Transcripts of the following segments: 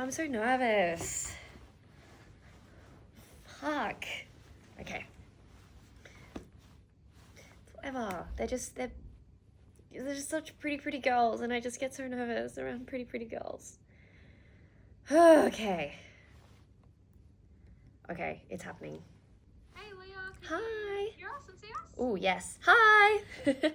I'm so nervous. Fuck. Okay. Whatever. They're just such pretty girls, and I just get so nervous around pretty girls. Okay. Okay, it's happening. Hey, Lia. Hi. You're awesome. Say yes. Oh, yes. Hi. Hi.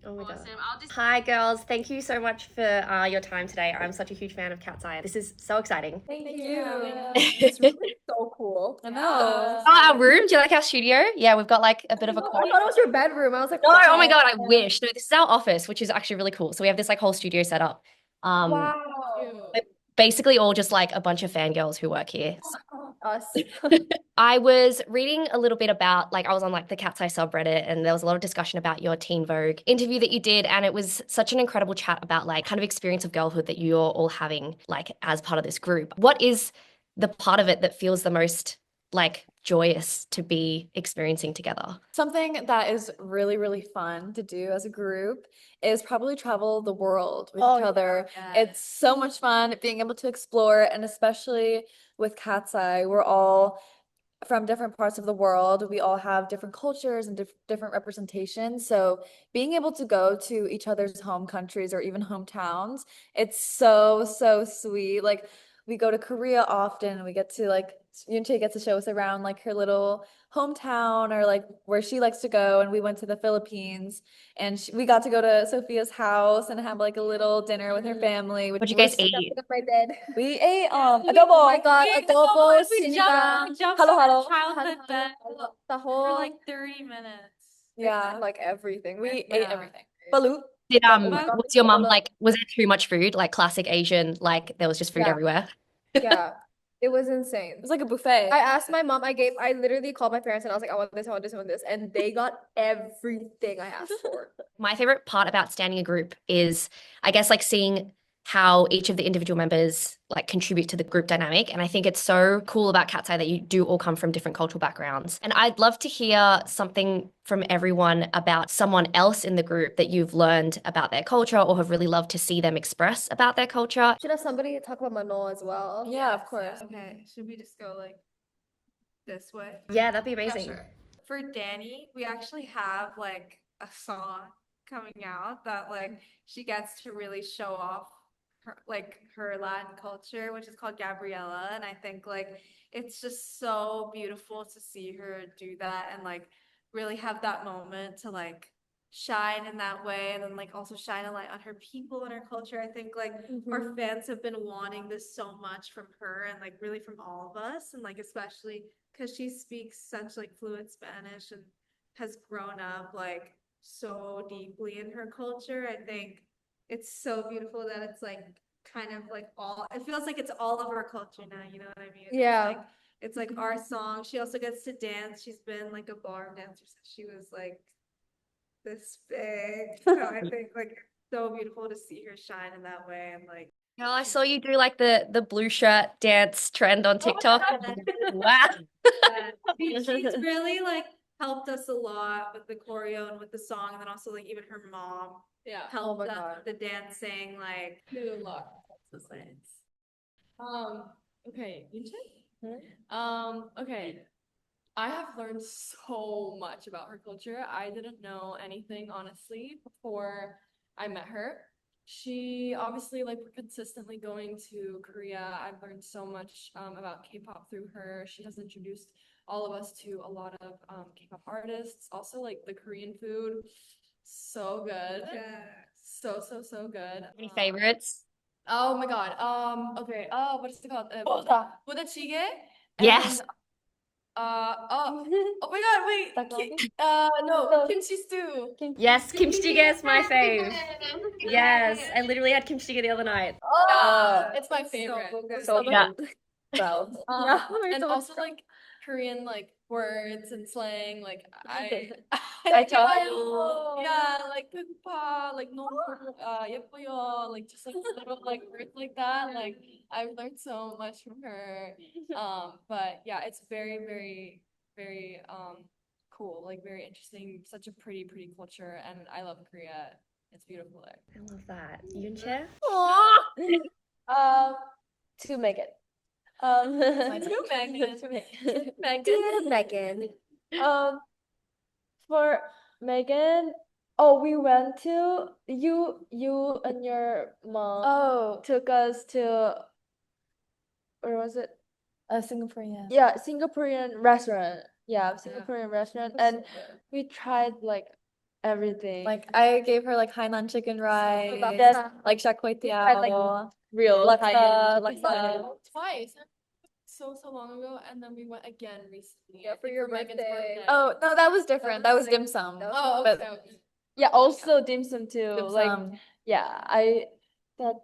Oh my God. Awesome. I'll just. Hi, girls. Thank you so much for your time today. I'm such a huge fan of Katseye. This is so exciting. Thank you. Yeah. It's really so cool. I know. Oh, our room. Do you like our studio? Yeah, we've got like a bit of a I thought it was your bedroom. I was like, No, wow. oh my God, I wish. No, this is our office, which is actually really cool. So we have this like whole studio set up. Wow. We're basically all just like a bunch of fangirls who work here. Us. I was reading a little bit about, like, I was on like the Cat's Eye subreddit, and there was a lot of discussion about your Teen Vogue interview that you did, and it was such an incredible chat about like kind of experience of girlhood that you're all having like as part of this group. What is the part of it that feels the most like joyous to be experiencing together? Something that is really, really fun to do as a group is probably travel the world with each other. It's so much fun being able to explore, and especially with Cat's Eye, we're all from different parts of the world. We all have different cultures and different representations. So being able to go to each other's home countries or even hometowns, it's so, so sweet. Like we go to Korea often, and we get to like yoonchae gets to show us around like her little hometown or like where she likes to go. And we went to the Philippines, and we got to go to Sophia's house and have like a little dinner with her family. What'd you guys eat? Up my bed. We ate Oh adobo. my God, adobo, We sinigang, jumped Halo, on halo. a childhood bed the for whole like 30 minutes. Yeah, like everything. we ate Yeah. everything. Balut. Did Oh my God, was your mom like, was there too much food, like classic Asian, like there was just food Yeah. everywhere? Yeah, it was insane. It was like a buffet. I asked my mom, I literally called my parents and I was like, I want this, I want this, I want this. And they got everything I asked for. My favorite part about standing a group is, I guess, like seeing how each of the individual members like contribute to the group dynamic. And I think it's so cool about Cat's Eye that you do all come from different cultural backgrounds. And I'd love to hear something from everyone about someone else in the group that you've learned about their culture or have really loved to see them express about their culture. Should have somebody talk about Manol as well. Yeah, of course. Okay, should we just go like this way? Yeah, that'd be amazing. Sure. For Danny, we actually have like a song coming out that like she gets to really show off her Latin culture, which is called Gabriella. And I think like it's just so beautiful to see her do that and like really have that moment to like shine in that way, and then like also shine a light on her people and her culture. I think like our fans have been wanting this so much from her, and like really from all of us, and like especially because she speaks such like fluent Spanish and has grown up like so deeply in her culture. I think it's so beautiful that it's like kind of like all, it feels like it's all of our culture now, you know what I mean? Yeah. It's like our song. She also gets to dance. She's been like a ballroom dancer since she was like this big. So I think like it's so beautiful to see her shine in that way, and like Girl, I saw you do like the blue shirt dance trend on TikTok. Wow. she's really like helped us a lot with the choreo and with the song, and then also like even her mom helped my us God. with the dancing, like Do a lot of science. Okay, yoonchae? Okay. I have learned so much about her culture. I didn't know anything, honestly, before I met her. She obviously, like, we're consistently going to Korea. I've learned so much about K-pop through her. She has introduced all of us to a lot of K-pop artists. Also, like, the Korean food, so good. So good. Any favorites? Oh my God. Okay. What is it called? Budae-jjigae. Yes. Oh my God, wait. No, kimchi stew. Yes, kimchi jjigae is my fave. Yes, I literally had kimchi jjigae the other night. It's my favorite. So Yeah. Well, And also like Korean like words and slang, like I yeah, like "Kupa," like "no 예뻐요," like just like little like words like that. Like I've learned so much from her. But yeah, it's very cool, like very interesting, such a pretty culture, and I love Korea. It's beautiful there. I love that. Yoonchae? Um, to Megan. To Megan. To Megan. Megan. Dear Megan. For Megan, oh, we went to you and your mom Oh, took us to, where was it? a Singaporean. Yeah, Singaporean restaurant. Yeah, Singaporean restaurant, and we tried like everything. Like I gave her like Hainan chicken rice, Yes, like char kway tried, like, teow, real laksa, Thai. laksa. Twice. So long ago, and then we went again recently. Yeah, I for think your Megan's birthday. Oh no, that was different. That was dim sum. Oh, But okay. Yeah, also dim sum too. dim Like, sum. yeah, that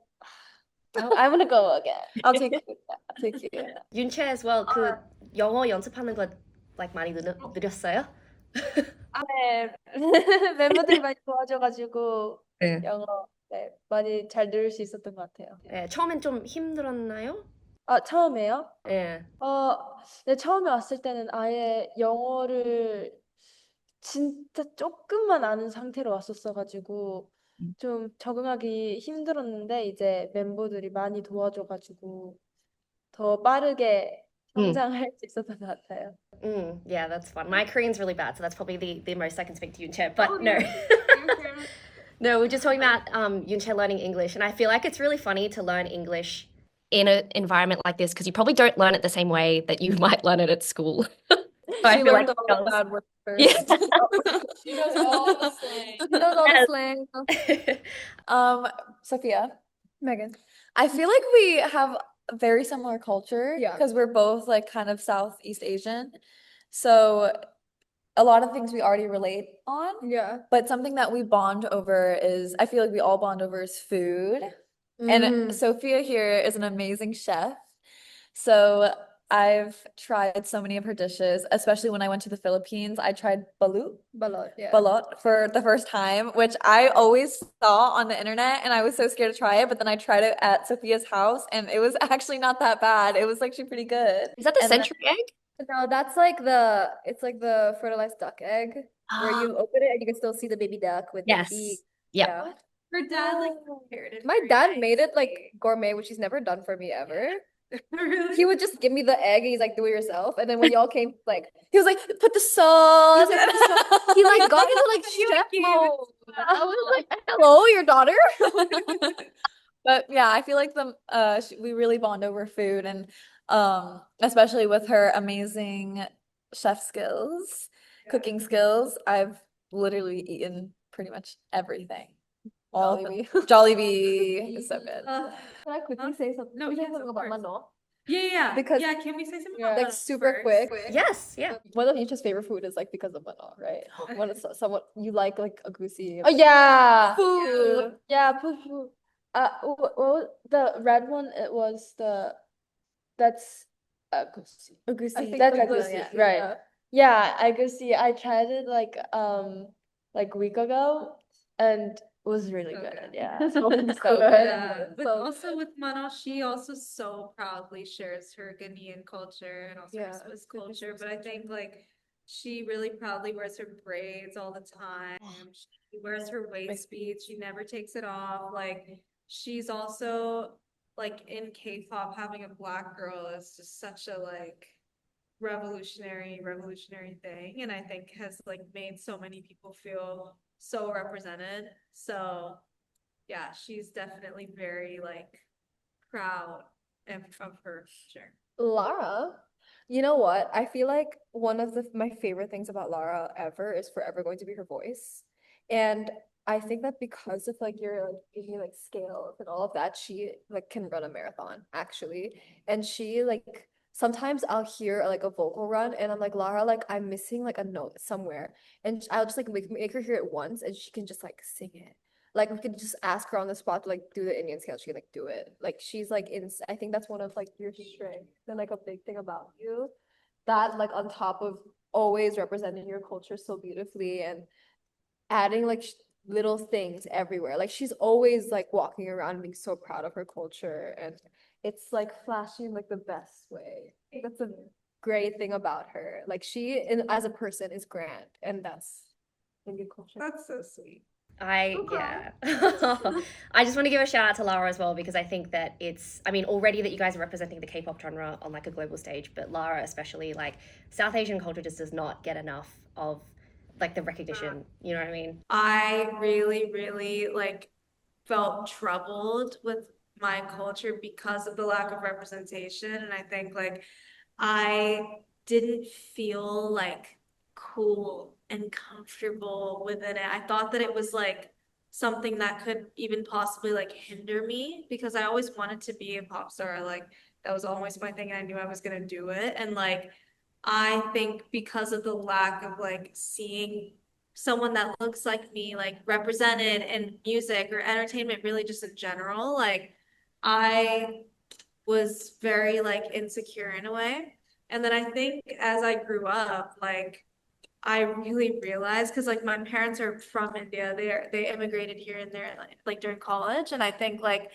I want to go again. I'll take you. I'll take you. 윤채 as well. 그 영어 연습하는 거 like 많이 느렸어요? 네, 멤버들이 많이 도와줘가지고 네. 영어 네, 많이 잘 들을 수 있었던 것 같아요. 네, 처음엔 좀 힘들었나요? 아, 처음에요? 네. 네, 처음에 왔을 때는 아예 영어를 진짜 조금만 아는 상태로 왔었어가지고 좀 적응하기 힘들었는데 이제 멤버들이 많이 도와줘가지고 더 빠르게 성장할 수 있었던 것 같아요. Yeah, that's fun. My Korean's really bad, so that's probably the most I can speak to Yoonchae. But no. No, we're just talking about Yoonchae learning English, and I feel like it's really funny to learn English in an environment like this because you probably don't learn it the same way that you might learn it at school. So I She feel learned like all the bad words first. Yeah. She knows all the slang. She knows all the slang. Sophia, Megan. I feel like we have a very similar culture Yeah. because we're both like kind of Southeast Asian. So a lot of things we already relate on. Yeah. But something that we bond over is, I feel like we all bond over is food. And Sophia here is an amazing chef. So I've tried so many of her dishes, especially when I went to the Philippines. I tried balut, Balot, yeah. balot for the first time, which I always saw on the internet and I was so scared to try it. But then I tried it at Sophia's house and it was actually not that bad. It was actually pretty good. Is that the And then- century egg? No, that's like it's like the fertilized duck egg where you open it and you can still see the baby duck with Yes. the beak. Yeah. Her dad like prepared it. My very dad made it like nicely. gourmet, which he's never done for me ever. Really? He would just give me the egg and he's like, do it yourself. And then when y'all came, like, he was like, put the sauce. He like got into like chef mode. I was like, hello, your daughter? But yeah, I feel like we really bond over food and especially with her amazing chef skills, cooking skills. I've literally eaten pretty much everything. All of them. Jollibee is so good. Can I quickly say something? No, Can I say yes, something of about course. Mano? Yeah. Because- yeah, can we say something Yeah. about Like that super first? quick. Yes, yeah. One of Yucha's favorite food is like because of Mano, right? When it's someone you like a goosey. Oh yeah, Food. Yeah, poo. The red one? It was that's a goosey. A goosey. That's a Like goosey, yeah. right? Yeah, I goosey. I tried it like a week ago, and it was really So good. good. Yeah, So so good. good. Yeah, but So- also with Mano, she also so proudly shares her Ghanaian culture and also her Yeah, Swiss Ghanaian culture. Swiss But I think like she really proudly wears her braids all the time. She wears her waist beads. She never takes it off. Like she's also like in K-pop, having a black girl is just such a like revolutionary thing, and I think has like made so many people feel so represented. So yeah, she's definitely very like proud of her culture. Lara, you know what? I feel like one of my favorite things about Lara ever is forever going to be her voice. And I think that because of like your like scales and all of that, she like can run a marathon actually. And she like sometimes I'll hear like a vocal run and I'm like, Lara, like I'm missing like a note somewhere. And I'll just like make her hear it once and she can just like sing it. Like we could just ask her on the spot to like do the Indian scale. She can like do it. Like she's like I think that's one of like your strengths and like a big thing about you. That like on top of always representing your culture so beautifully and adding like little things everywhere. Like she's always like walking around being so proud of her culture and it's like flashy in like the best way. That's a great thing about her. Like she as a person is grand and that's in your culture. That's so sweet. Yeah. I just want to give a shout out to Lara as well because I think that I mean, already that you guys are representing the K-pop genre on like a global stage, but Lara especially, like South Asian culture just does not get enough of like the recognition. You know what I mean? I really, really like felt troubled with my culture because of the lack of representation. And I think like I didn't feel like cool and comfortable within it. I thought that it was like something that could even possibly like hinder me because I always wanted to be a pop star. Like that was always my thing and I knew I was gonna do it. And like I think because of the lack of like seeing someone that looks like me like represented in music or entertainment really just in general, like I was very like insecure in a way. And then I think as I grew up, like I really realized because like my parents are from India, they immigrated here and there like during college, and I think like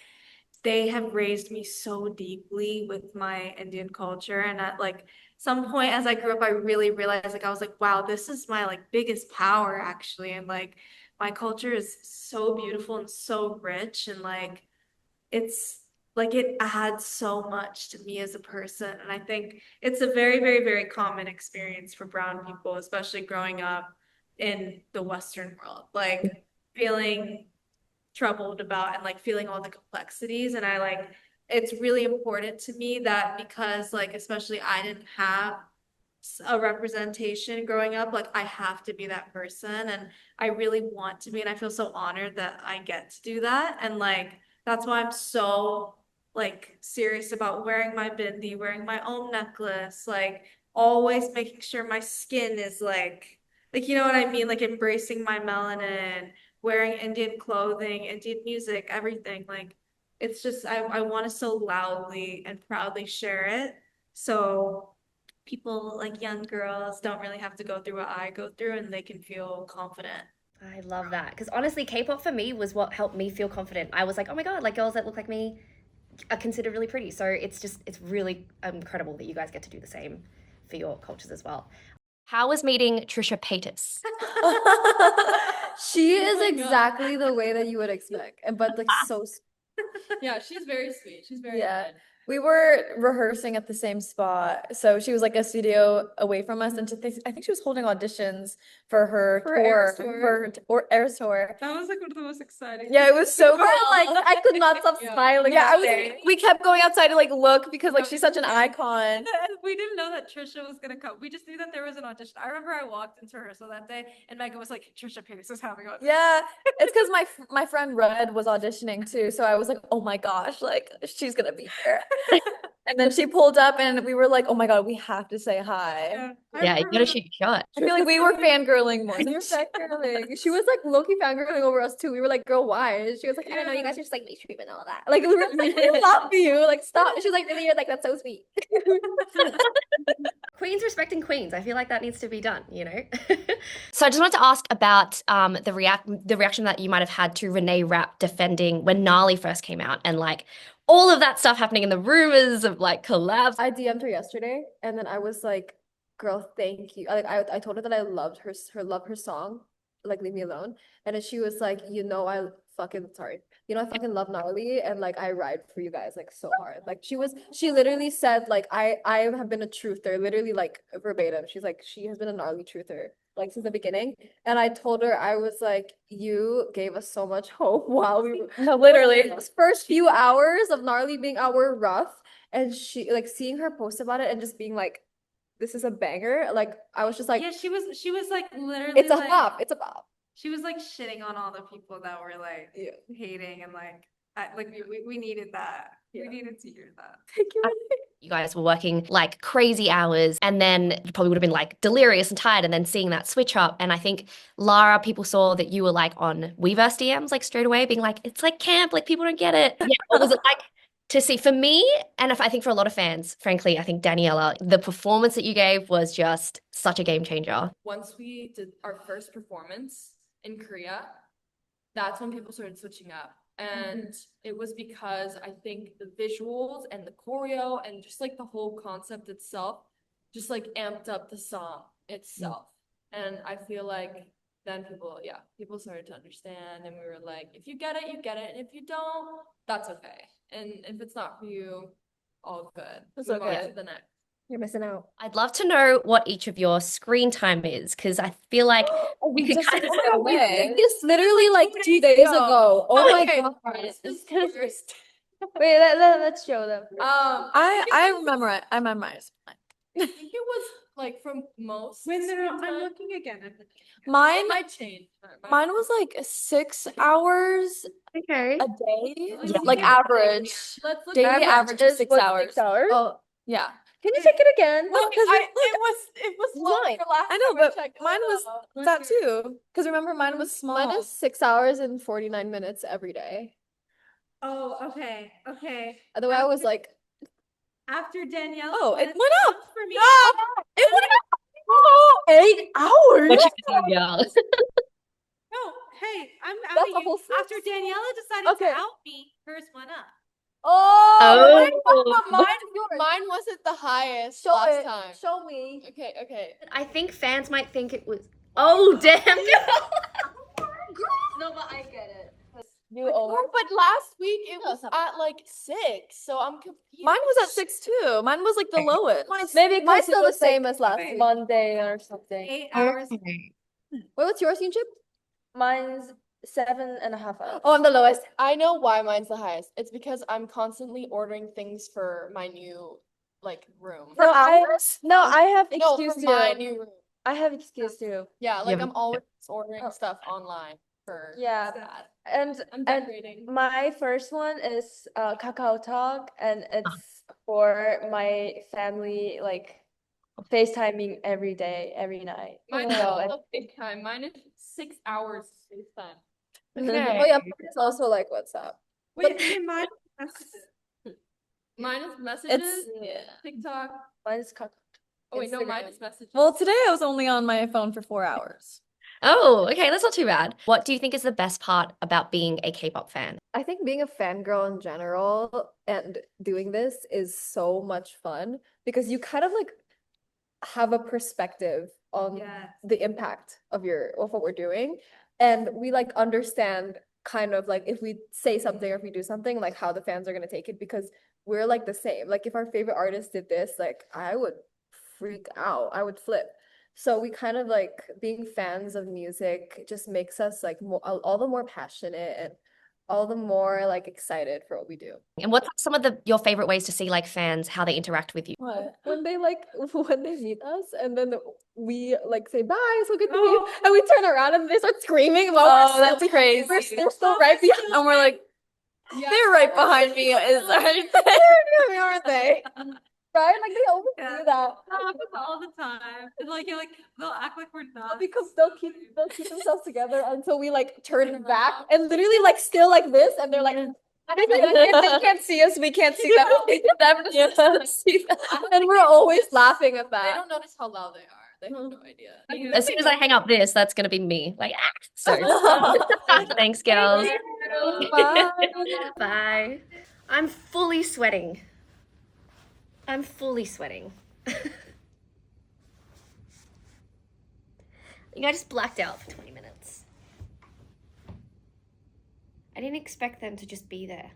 they have raised me so deeply with my Indian culture. And at like some point as I grew up, I really realized like I was like, wow, this is my like biggest power actually. And like my culture is so beautiful and so rich and like it's like it adds so much to me as a person. And I think it's a very, very, very common experience for brown people, especially growing up in the Western world, like feeling troubled about and like feeling all the complexities. And I like it's really important to me that because like especially I didn't have a representation growing up, like I have to be that person and I really want to be, and I feel so honored that I get to do that. And like that's why I'm so like serious about wearing my bindi, wearing my own necklace, like always making sure my skin is like you know what I mean, like embracing my melanin, wearing Indian clothing, Indian music, everything. Like it's just I want to so loudly and proudly share it. So people like young girls don't really have to go through what I go through and they can feel confident. I love that because honestly, K-pop for me was what helped me feel confident. I was like, oh my God, like girls that look like me are considered really pretty. So it's really incredible that you guys get to do the same for your cultures as well. How was meeting Trisha Paytas? She is Oh my God. exactly the way that you would expect, but like so Yeah, she's very sweet. She's very Yeah. good. We were rehearsing at the same spot. So she was like a studio away from us. And I think she was holding auditions for her For tour, Eras tour. or Eras tour. That was like one of the most exciting. Yeah, it was so we were like cool. I could not stop Yeah. smiling. Yeah, that we kept going outside to like look because like Yeah. she's such an icon. We didn't know that Trisha was gonna come. We just knew that there was an audition. I remember I walked into rehearsal that day and Megan was like, Trisha Paytas is having audition. Yeah, it's because my friend Red was auditioning too, so I was like, oh my gosh, like she's gonna be here. And then she pulled up, and we were like, oh my God, we have to say hi. Yeah, Yeah, you gotta shoot your shot. I feel like we were fangirling more we than were fangirling. She was like low-key fangirling over us too. We were like, girl, why? And she was like, I don't know, you guys are just like nice treatment and all that. Like we were like, we love you. Like stop. She was like, really, you're like, that's so sweet. Queens respecting queens. I feel like that needs to be done, you know? So I just wanted to ask about the reaction that you might have had to Reneé Rapp defending when Gnarly first came out and like all of that stuff happening and the rumors of like collabs. I DM'd her yesterday and then I was like, girl, thank you. I told her that I loved her song, like Leave Me Alone. And then she was like, I fucking love Gnarly and like I ride for you guys like so hard. Like she literally said like I have been a truther, literally like verbatim. She's like, she has been a Gnarly truther like since the beginning. And I told her, I was like, you gave us so much hope while we were No, literally. those first few hours of Gnarly being our rough, and she like seeing her post about it and just being like, this is a banger. Like I was just like, yeah, she was like literally it's a like bop, it's a bop. she was like shitting on all the people that were like hating and like we needed that. Yeah. We needed to hear that. Thank you. You guys were working like crazy hours and then you probably would have been like delirious and tired and then seeing that switch up. And I think Lara, people saw that you were like on Weverse DMs like straight away being like, it's like camp, like people don't get it. Yeah, what was it like to see for me? And I think for a lot of fans, frankly, I think Daniela, the performance that you gave was just such a game changer. Once we did our first performance in Korea, that's when people started switching up. And it was because I think the visuals and the choreo and just like the whole concept itself just like amped up the song itself. And I feel like then people started to understand, and we were like, if you get it, you get it, and if you don't, that's okay. And if it's not for you, all good. It's Move on okay. to the next. You're missing out. I'd love to know what each of your screen time is, because I feel like we could kind of we did this literally like 2 days ago. Oh my god. This is the worst. Wait, let's show them. I remember it. I memorized mine. I think it was like from most. Wait, no, screen I'm time. looking again. Mine It might change. mine was like 6 hours okay. a day. Yeah. Like average. Let's look. Daily average is is 6 what, hours. 6 hours? Oh, yeah. Can you check it again? No, because it was mine. longer last I know, time I but checked. mine was that too. Because remember, mine was small. Mine is 6 hours and 49 minutes every day. Oh, okay, okay. Otherwise, I was like, After Danielle. Oh, it said went up. for me. It went up. Oh, 8 hours. What you think, girls? No, hey, I'm That's outing a you. whole After six. Daniela decided Okay. to out me, hers went up. oh, Mine wasn't the highest show last it. time. Show me. Okay. I think fans might think it was. Oh, damn, girl. No, but I get it. You Oh, but last week it was at like 6, so I'm confused. Mine was at 6 too. Mine was like the lowest. Maybe mine's still the was, like, same as last okay. Monday or something. 8 hours. Wait, what's yours, Yoonchip? Mine's 7.5 hours. Oh, I'm the lowest. I know why mine's the highest. It's because I'm constantly ordering things for my new like room. No, I have No, excuse for too. my new room. I have excuse too. Yeah, like Yeah, I'm always ordering Oh. stuff online for Yeah, that. and I'm decorating. my first one is Kakao Talk, and it's for my family, like FaceTiming every day, every night. Mine So is I- also big time. Mine is 6 hours FaceTime. Okay. Oh yeah, it's also like WhatsApp. Wait, okay, mine. Mine is messages, Yeah. TikTok. Mine is Kakao. Oh wait, no, mine Instagram. is messages. Well, today I was only on my phone for 4 hours. Oh, okay, that's not too bad. What do you think is the best part about being a K-pop fan? I think being a fangirl in general and doing this is so much fun because you kind of like have a perspective on Yes. the impact of what we're doing, and we like understand kind of like if we say something or if we do something, like how the fans are gonna take it, because we're like the same. Like if our favorite artist did this, like I would freak out, I would flip. So we kind of like being fans of music just makes us like more, all the more passionate and all the more like excited for what we do. And what's some of your favorite ways to see like fans, how they interact with you? What? When they meet us and then we like say bye, so good to meet you, Oh. and we turn around and they start screaming. While Oh, we're that's still- crazy. They're still right behind. And we're like, they're right behind me. Is right there. Aren't they? Right? Like they always Yeah. do that. That happens all the time. And like you're like they'll act like we're not. Because they'll keep themselves together until we like turn back and literally like still like this, and they're like, if they can't see us, we can't see them. We can never see them. And we're always laughing at They that. don't notice how loud they are. They have no idea. As soon as I hang up this, that's gonna be me. Like, so thanks, girls. Bye. Bye. I'm fully sweating. I'm fully sweating. I think I just blacked out for 20 minutes. I didn't expect them to just be there.